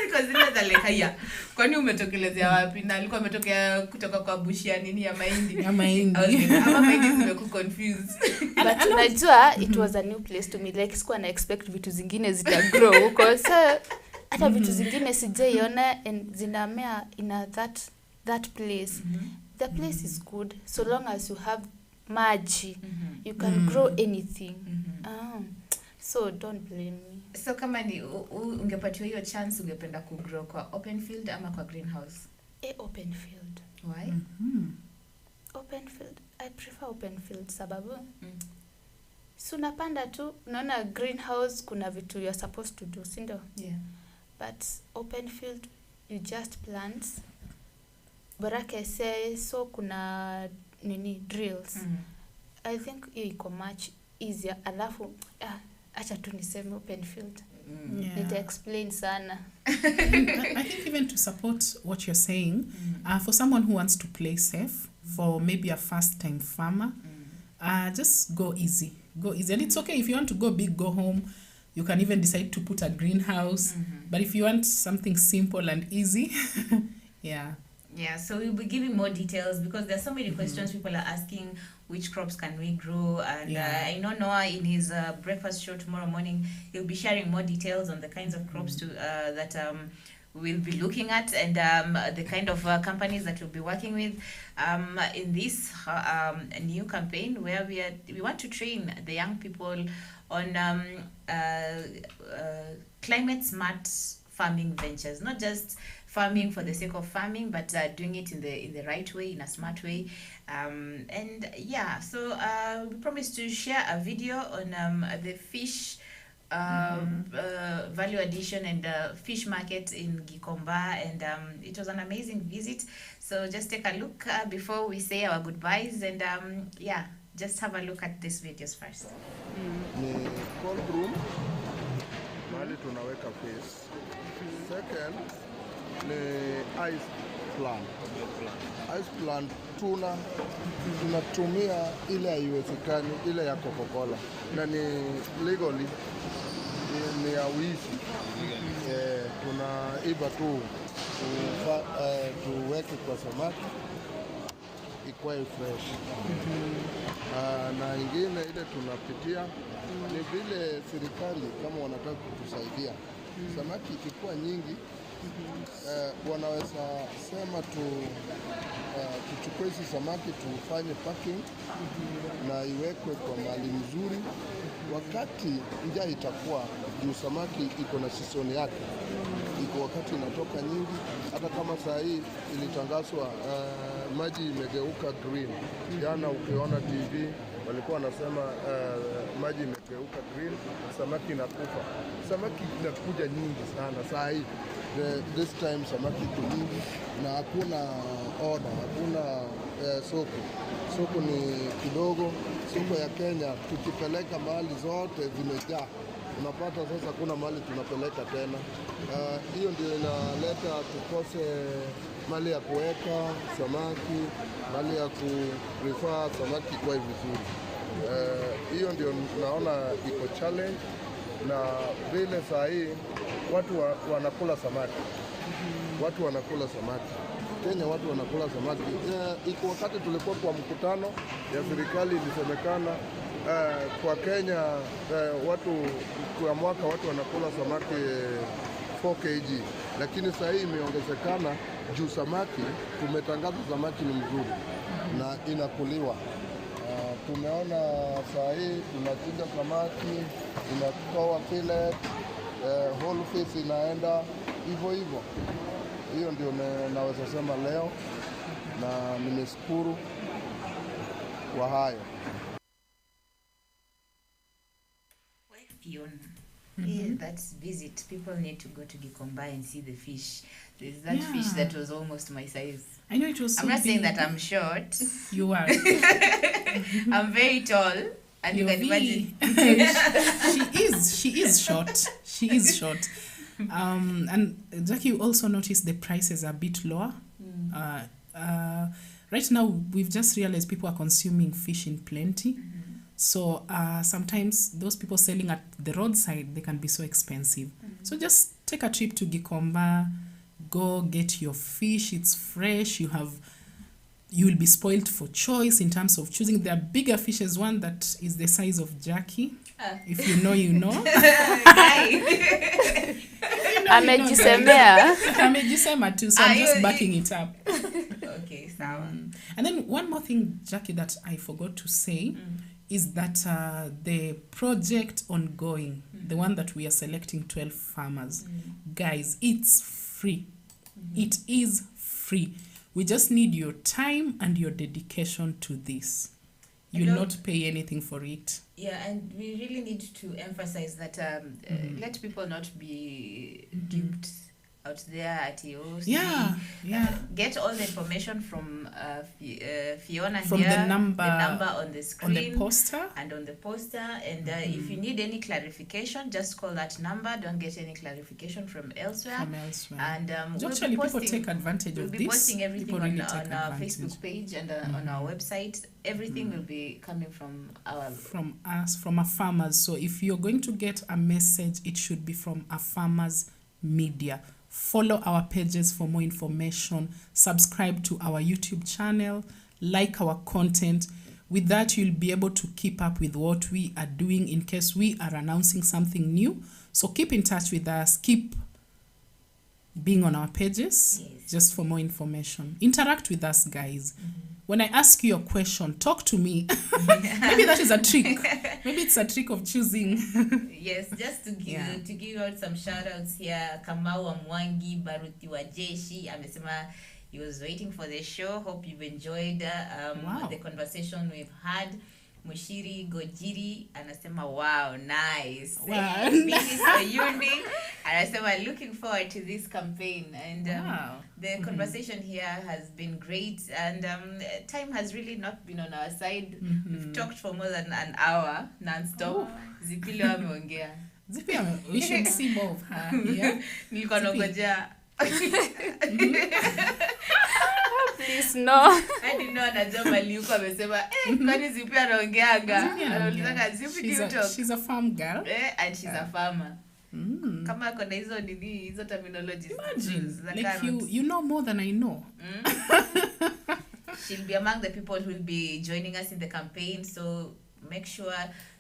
niko zile za lekaya. Kwani umetokelezea wapi? Na alikuwa ametokea kutoka kwa bush ya nini ya mahindi. Ama mahindi zimeku confused. But unajua it was a new place to me, like sikuwa na expect vitu zingine zita grow huko. So hata vitu zingine sijaiona and zinamea in that place. The place is good so long as you have maji. You can grow anything. So don't blame me. So kama ni ungepatiwa hiyo chance, ungependa kugrow kwa open field ama kwa greenhouse? Open field. Why? Open field. I prefer open field sababu so unapanda tu, unaona greenhouse kuna vitu you're supposed to do, si ndio? Yeah. But open field you just plant. Baraka say so kuna drills. I think hiyo iko much easier. Alafu acha tu niseme open field. It explain sana. I think even to support what you're saying, for someone who wants to play safe, for maybe a first time farmer, just go easy. And it's okay if you want to go big, go home. You can even decide to put a greenhouse. But if you want something simple and easy, yeah. Yeah, so we'll be giving more details because there's so many questions people are asking. Which crops can we grow? And I know Noah in his breakfast show tomorrow morning, he'll be sharing more details on the kinds of crops that we'll be looking at and the kind of companies that we'll be working with in this new campaign where we want to train the young people on climate smart farming ventures, not just farming for the sake of farming, but doing it in the right way, in a smart way. So we promised to share a video on the fish value addition and fish market in Gikomba, and it was an amazing visit. So just take a look before we say our goodbyes, and just have a look at these videos first. Ni cold room, mahali tunaweka fish. Second ni ice plant. Ice plant tunatumia ile haiwezekani, ile ya Coca-Cola, na ni legally ni ya wizi. Tunaiba tu tuweke kwa samaki ikuwe fresh. Na ingine ile tunapitia ni vile serikali kama wanataka kutusaidia. Samaki ikikuwa nyingi, wanaweza sema tuchukue hizi samaki tufanye packing na iwekwe kwa mahali mzuri. Wakati njaa itakuwa juu, samaki iko na season yake, iko wakati inatoka nyingi. Hata kama saa hii ilitangazwa maji imegeuka green. Jana ukiona TV walikuwa wanasema maji imegeuka green, samaki inakufa. Samaki inakuja nyingi sana saa hii. This time samaki iko nyingi na hakuna order, hakuna soko. Soko ni kidogo. Soko ya Kenya tukipeleka mahali zote zimejaa. Unapata sasa kuna mahali tunapeleka tena. Hiyo ndio inaleta tukose mali ya kuweka samaki, mali ya kuprefer samaki kwa vizuri. Hiyo ndio naona iko challenge, na vile saa hii watu wanakula samaki. Watu wanakula samaki. Kenya watu wanakula samaki. Iko wakati tulikuwa kwa mkutano ya serikali ilisemekana kwa Kenya watu kwa mwaka watu wanakula samaki 4 kg, lakini saa hii imeongezekana juu samaki, tumetangaza samaki ni mzuri na inakuliwa. Tumeona saa hii tunachinja samaki, inatoa fillet, whole fish inaenda hivyo hivyo. Hiyo ndio naweza sema leo, na nimeshukuru kwa hayo. Fiona. Yeah, that's visit. People need to go to Gikomba and see the fish. There's that fish that was almost my size. I know it was so I'm not saying big. that I'm short. You are. I'm very tall. And you can imagine. She is short. She is short. And Jackie, you also noticed the prices are a bit lower. Right now, we've just realized people are consuming fish in plenty. So sometimes those people selling at the roadside, they can be so expensive. So just take a trip to Gikomba, go get your fish. It's fresh. You'll be spoiled for choice in terms of choosing. There are bigger fishes, one that is the size of Jackie. If you know, you know. Amejisema too, so I'm just backing it up. Okay, sawa. And then one more thing, Jackie, that I forgot to say is that the project ongoing, the one that we are selecting 12 farmers, guys, it's free. It is free. We just need your time and your dedication to this. You'll not pay anything for it. Yeah, and we really need to emphasize that let people not be duped out there at yours. Yeah. Get all the information from Fiona from here. the number on the screen. On the poster. And on the poster. And if you need any clarification, just call that number. Don't get any clarification from elsewhere. And actually, people take advantage of this. We'll be posting everything on our Facebook page and on our website. Everything will be coming from our farmers. So if you're going to get a message, it should be from a farmers media. Follow our pages for more information. Subscribe to our YouTube channel. Like our content. With that, you'll be able to keep up with what we are doing in case we are announcing something new. So keep in touch with us. Keep being on our pages just for more information. Interact with us, guys. When I ask you a question, talk to me. Maybe that is a trick. Maybe it's a trick of choosing. Yes, just to give out some shout outs here. Kamau wa Mwangi, Baruti wa Jeshi, amesema he was waiting for the show. Hope you've enjoyed the conversation we've had. Mushiri Gojiri anasema wow, nice. Wow. Billy Sayundi anasema looking forward to this campaign, and the conversation here has been great, and time has really not been on our side. We've talked for more than an hour non-stop. Zipilo ameongea. We should see more of her here. Nilikuwa nangojea. Please no. I didn't know anajua mali yuko amesema kwani Zipi anaongeaga. Anataka Zipi ndio talk. She's a farm girl. And she's a farmer. Kama kona hizo terminologies. Imagine, za like carrots. you know more than I know. She'll be among the people who will be joining us in the campaign, so make sure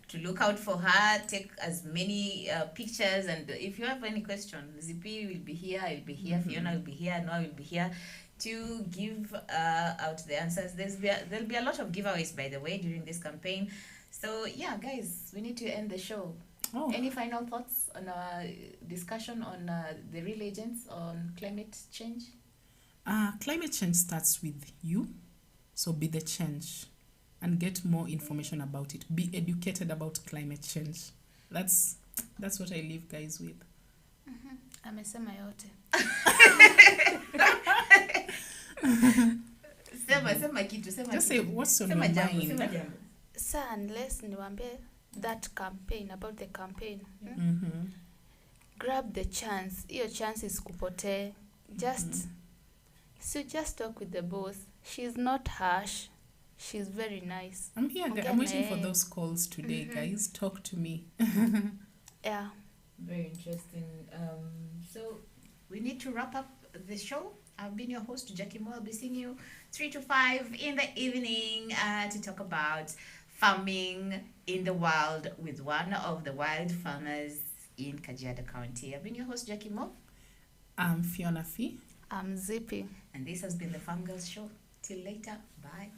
to look out for her, take as many pictures, and if you have any questions, ZP will be here, I'll be here, Fiona will be here, Noah will be here to give out the answers. There'll be a lot of giveaways, by the way, during this campaign. So yeah, guys, we need to end the show. Oh. Any final thoughts on our discussion on the real agents on climate change? Climate change starts with you, so be the change and get more information about it. Be educated about climate change. That's what I leave guys with. Amesema yote. Sema kitu, sema Just kitu. say what's on your Jambo, mind. sema jambo. So unless niwaambie that campaign, about the campaign, grab the chance. Hiyo chance is kupotee. Just talk with the boss. She's not harsh. She's very nice. I'm here. Okay, I'm waiting for those calls today, guys. Talk to me. Yeah. Very interesting. So we need to wrap up the show. I've been your host, Jackie Mo. I'll be seeing you 3 to 5 in the evening to talk about farming in the wild with one of the wild farmers in Kajiado County. I've been your host, Jackie Mo. I'm Fiona Fee. I'm Zippy. And this has been the Farm Girls Show. Till later. Bye.